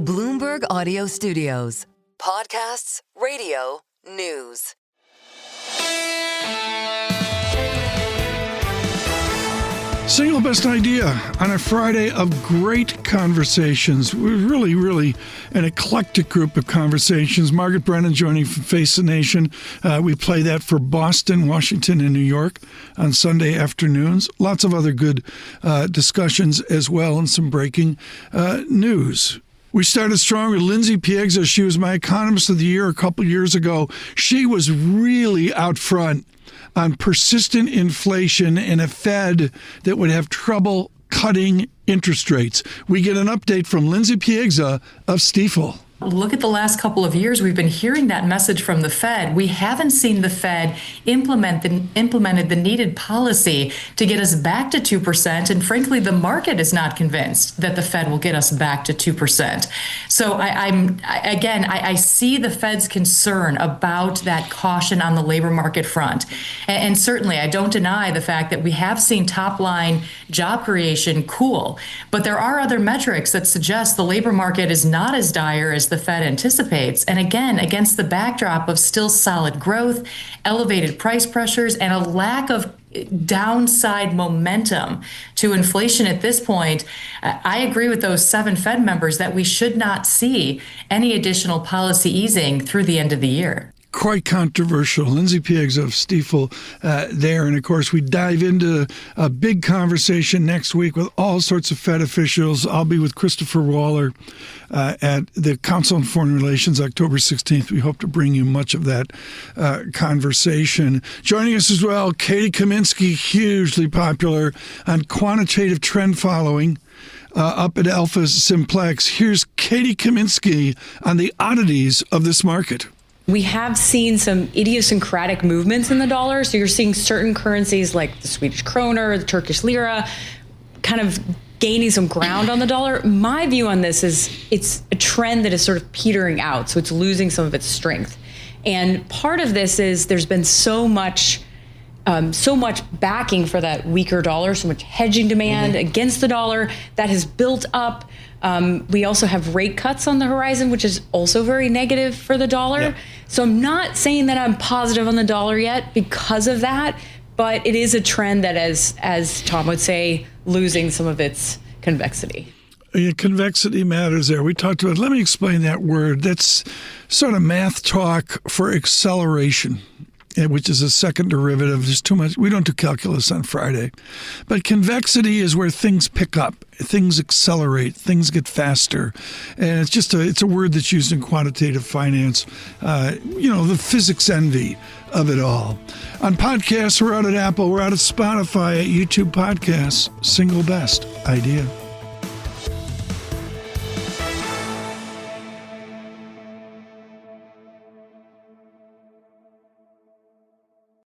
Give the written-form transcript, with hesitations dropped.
Bloomberg Audio Studios. Podcasts, radio, news. Single best idea on a Friday of great conversations. We're really an eclectic group of conversations. Margaret Brennan joining from Face the Nation. We play that for Boston, Washington, and New York on Sunday afternoons. Lots of other good discussions as well, and some breaking news. We started strong with Lindsey Piegza. She was my Economist of the Year a couple years ago. She was really out front on persistent inflation and a Fed that would have trouble cutting interest rates. We get an update from Lindsey Piegza of Stifel. Look at the last couple of years. We've been hearing that message from the Fed. We haven't seen the Fed implemented the needed policy to get us back to 2%. And frankly, the market is not convinced that the Fed will get us back to 2%. So I see the Fed's concern about that caution on the labor market front. And certainly, I don't deny the fact that we have seen top line job creation cool. But there are other metrics that suggest the labor market is not as dire as the Fed anticipates. And again, against the backdrop of still solid growth, elevated price pressures, and a lack of downside momentum to inflation at this point, I agree with those 7 Fed members that we should not see any additional policy easing through the end of the year. Quite controversial. Lindsey Piegza of Stifel there. And, of course, we dive into a big conversation next week with all sorts of Fed officials. I'll be with Christopher Waller at the Council on Foreign Relations October 16th. We hope to bring you much of that conversation. Joining us as well, Katy Kaminski, hugely popular on quantitative trend following. Up at Alpha Simplex. Here's Katy Kaminski on the oddities of this market. We have seen some idiosyncratic movements in the dollar. So you're seeing certain currencies like the Swedish kroner, the Turkish lira, kind of gaining some ground on the dollar. My view on this is it's a trend that is sort of petering out. So it's losing some of its strength. And part of this is there's been so much backing for that weaker dollar, so much hedging demand against the dollar that has built up. We also have rate cuts on the horizon, which is also very negative for the dollar. Yeah. So I'm not saying that I'm positive on the dollar yet because of that, but it is a trend that, as Tom would say, losing some of its convexity. Yeah, convexity matters there. We talked about, let me explain that word. That's sort of math talk for acceleration, which is a second derivative. There's too much. We don't do calculus on Friday. But convexity is where things pick up, things accelerate, things get faster. And it's a word that's used in quantitative finance, the physics envy of it all. On podcasts, we're out at Apple, we're out at Spotify, at YouTube Podcasts, single best idea.